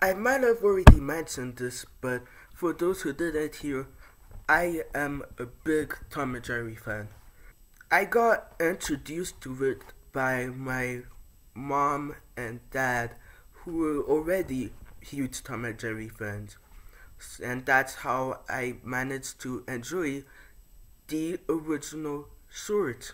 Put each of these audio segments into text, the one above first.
I might have already mentioned this, but for those who didn't hear, I am a big Tom and Jerry fan. I got introduced to it by my mom and dad, who were already huge Tom and Jerry fans, and that's how I managed to enjoy the original short.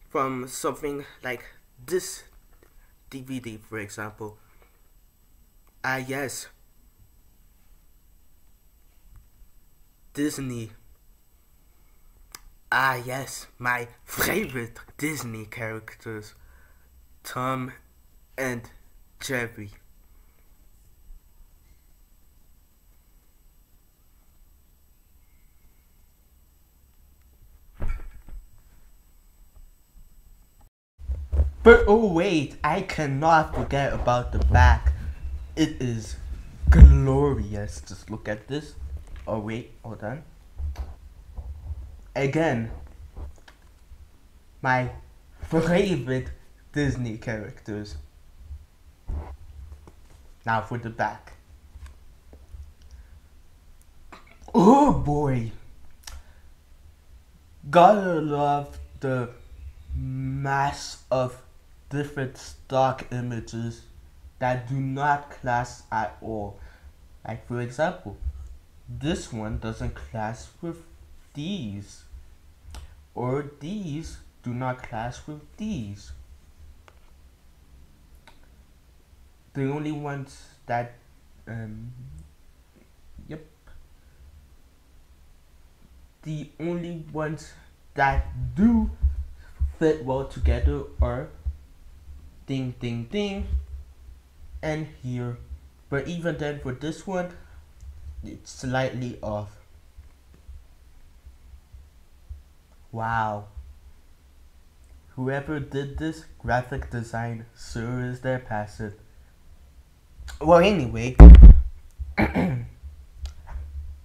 From something like this DVD, for example. Ah, yes, Disney. Ah, yes, my favorite Disney characters, Tom and Jerry. But oh wait, I cannot forget about the back. It is glorious. Just look at this. Oh wait, hold on. Again, my favorite Disney characters. Now for the back. Oh boy. Gotta love the mass of different stock images that do not clash at all. Like for example, this one doesn't clash with these, or these do not clash with these. The only ones that, yep, the only ones that do fit well together are ding ding ding and here. But even then, for this one, it's slightly off. Wow. Whoever did this graphic design sure is their passion. Well, anyway,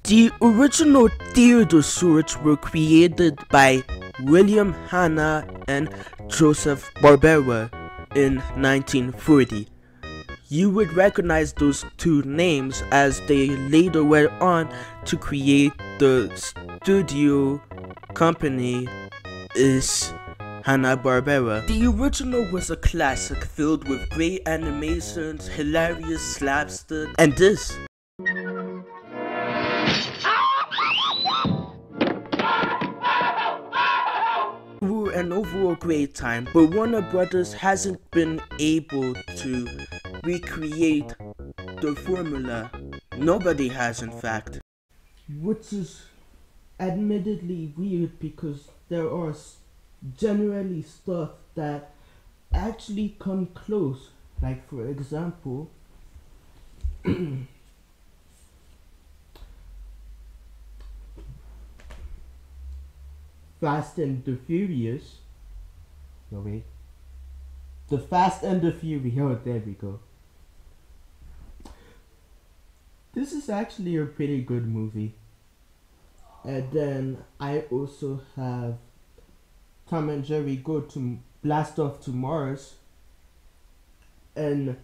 the original Theodosaurs were created by William Hanna and Joseph Barbera in 1940. You would recognize those two names as they later went on to create the studio company is Hanna-Barbera. The original was a classic filled with great animations, hilarious slapstick, and this. An overall great time, but Warner Brothers hasn't been able to recreate the formula. Nobody has, in fact. Which is admittedly weird because there are generally stuff that actually come close. Like for example, Fast and the Furious. No wait. The Fast and the Furious. Oh, there we go. This is actually a pretty good movie. And then I also have Tom and Jerry Go to Blast Off to Mars. And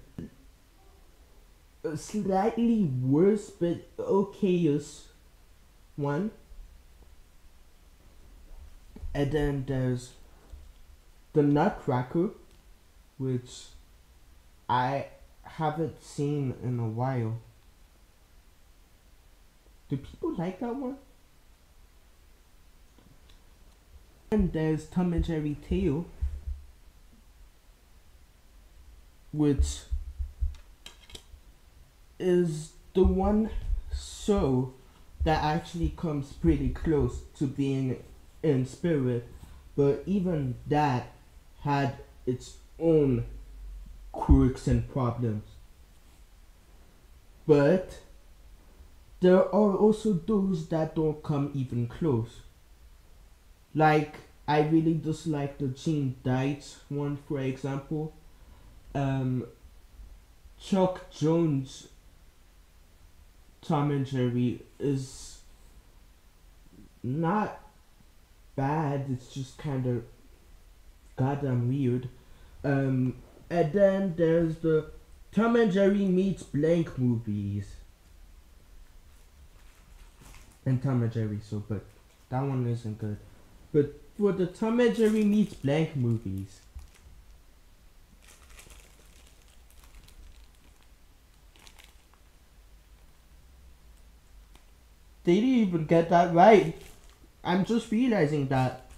a slightly worse but okayish one. And then there's the Nutcracker, which I haven't seen in a while. Do people like that one? And there's Tom and Jerry Tale, which is the one show that actually comes pretty close to being in spirit, but even that had its own quirks and problems. But there are also those that don't come even close. Like, I really dislike the Gene Deitch one, for example. Chuck Jones Tom and Jerry is not bad. It's just kind of goddamn weird. And then there's the Tom and Jerry meets blank movies. And Tom and Jerry, so but that one isn't good. But for the Tom and Jerry meets blank movies, they didn't even get that right. I'm just realizing that.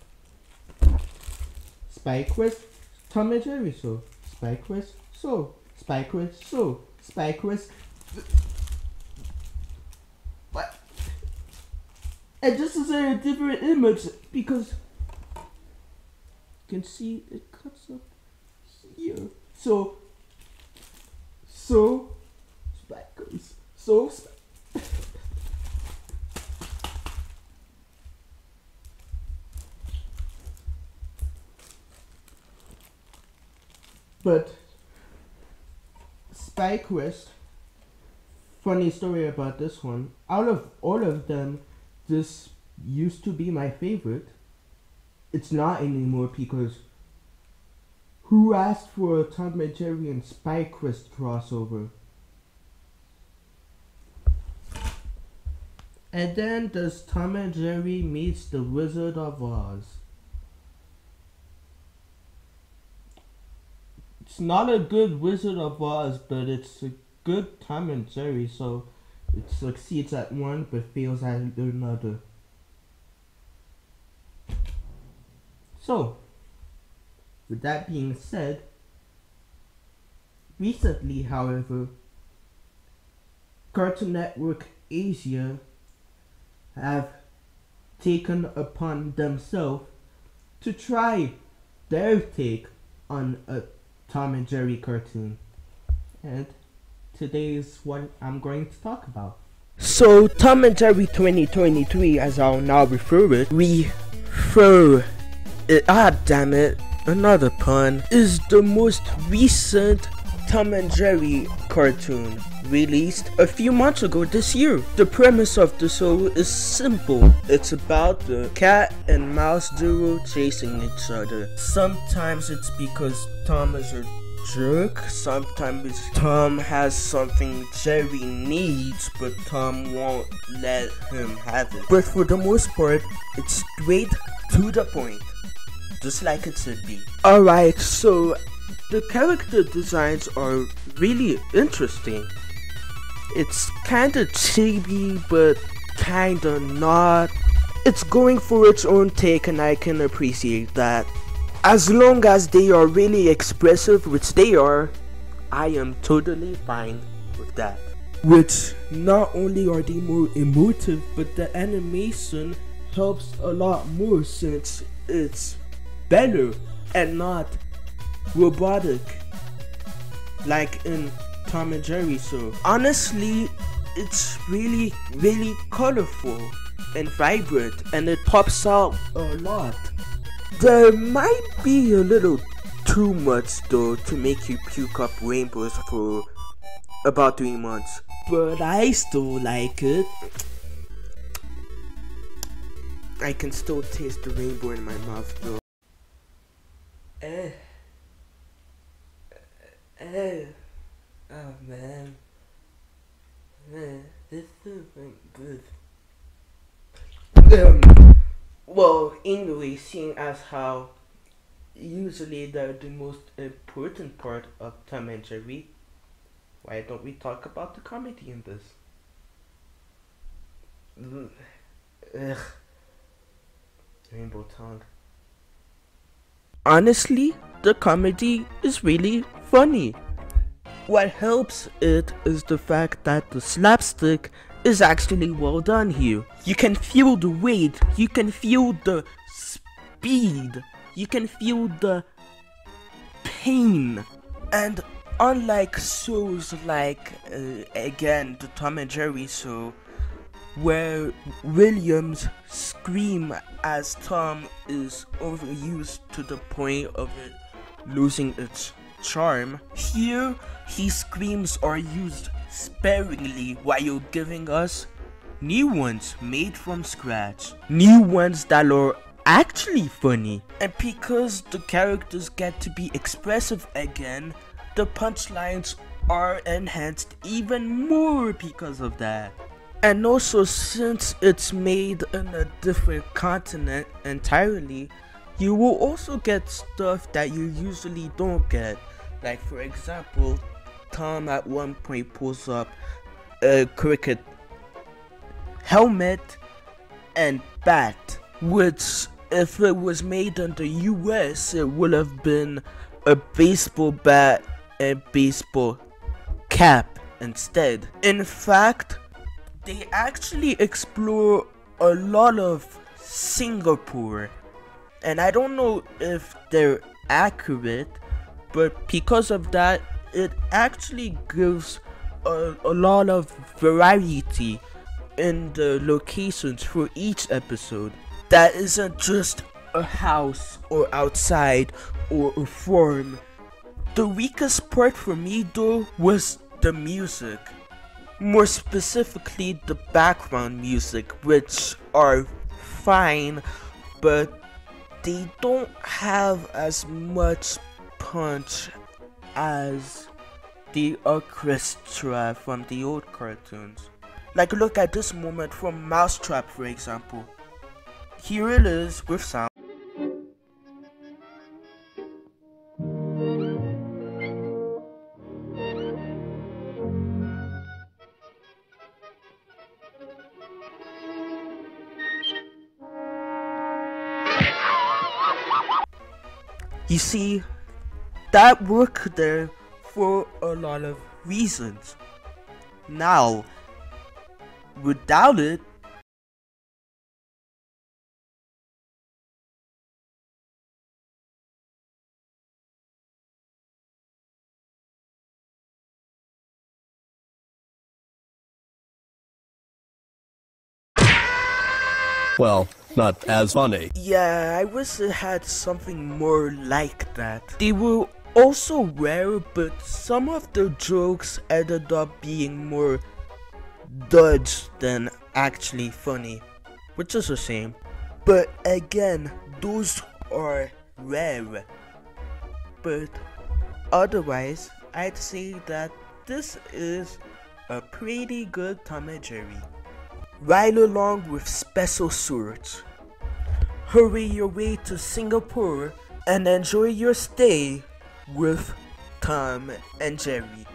Spy Quest, Tom and Jerry, so Spy Quest, so Spy Quest, so Spy Quest. What? And this is a different image because you can see it cuts up here. So Spy Quest, so Spy. But Spy Quest, funny story about this one. Out of all of them, this used to be my favorite. It's not anymore because who asked for a Tom and Jerry and Spy Quest crossover? And then there's Tom and Jerry meets the Wizard of Oz. It's not a good Wizard of Oz, but it's a good Tom and Jerry, so it succeeds at one but fails at another. So, with that being said, recently, however, Cartoon Network Asia have taken upon themselves to try their take on a Tom and Jerry cartoon, and today is what I'm going to talk about. So Tom and Jerry 2023, as I'll now refer it, damn it, another pun, is the most recent Tom and Jerry cartoon released a few months ago this year. The premise of the show is simple. It's about the cat and mouse duo chasing each other. Sometimes it's because Tom is a jerk, sometimes Tom has something Jerry needs but Tom won't let him have it. But for the most part, it's straight to the point, just like it should be. Alright, so the character designs are really interesting. It's kinda chibi, but kinda not. It's going for its own take and I can appreciate that. As long as they are really expressive, which they are, I am totally fine with that. Which, not only are they more emotive, but the animation helps a lot more since it's better and not robotic like in Tom and Jerry. So honestly, it's really colorful and vibrant and it pops out a lot. There might be a little too much though to make you puke up rainbows for about 3 months, but I still like it. I can still taste the rainbow in my mouth though. Oh man, this isn't good. Well, anyway, seeing as how usually they're the most important part of Tom and Jerry, why don't we talk about the comedy in this? Ugh. Rainbow tongue. Honestly, the comedy is really funny. What helps it is the fact that the slapstick is actually well done here. You can feel the weight, you can feel the speed, you can feel the pain. And unlike shows like, again, the Tom and Jerry show, where Williams' scream as Tom is overused to the point of it losing its charm, here his screams are used sparingly while giving us new ones made from scratch. New ones that are actually funny. And because the characters get to be expressive again, the punchlines are enhanced even more because of that. And also, since it's made in a different continent entirely, you will also get stuff that you usually don't get. Like, for example, Tom at one point pulls up a cricket helmet and bat, which if it was made in the US, it would have been a baseball bat and baseball cap instead. In fact, they actually explore a lot of Singapore, and I don't know if they're accurate, but because of that, it actually gives a lot of variety in the locations for each episode. That isn't just a house or outside or a farm. The weakest part for me though was the music. More specifically the background music, which are fine, but they don't have as much punch as the orchestra from the old cartoons. Like, look at this moment from Mousetrap, for example. Here it is with sound. You see, that worked there for a lot of reasons. Now, without it, well, not as funny. yeah, I wish it had something more like that. They were also rare, but some of the jokes ended up being more dodged than actually funny, which is a shame. But again, those are rare. But otherwise, I'd say that this is a pretty good Tom and Jerry. Ride along with Special Surge. Hurry your way to Singapore and enjoy your stay with Tom and Jerry.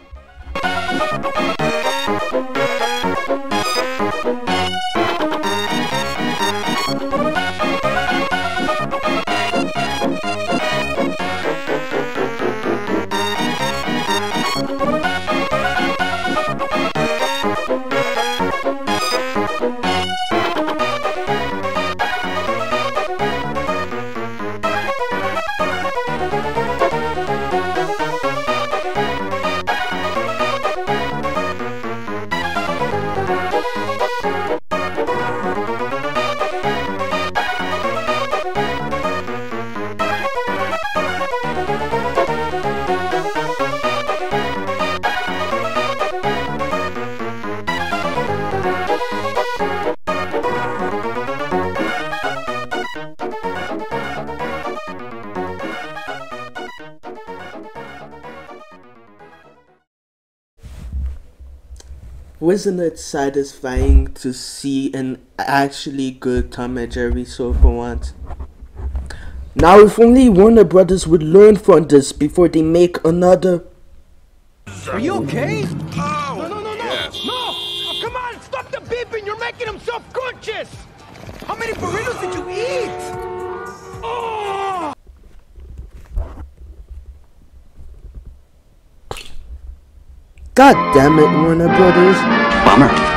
Wasn't it satisfying to see an actually good Tom and Jerry show for once? Now if only Warner Brothers would learn from this before they make another. Are you okay? Oh, No! yes. No! Oh, come on! Stop the beeping! You're making him self-conscious! How many burritos did you eat? Oh! God damn it, Warner Brothers. Bummer.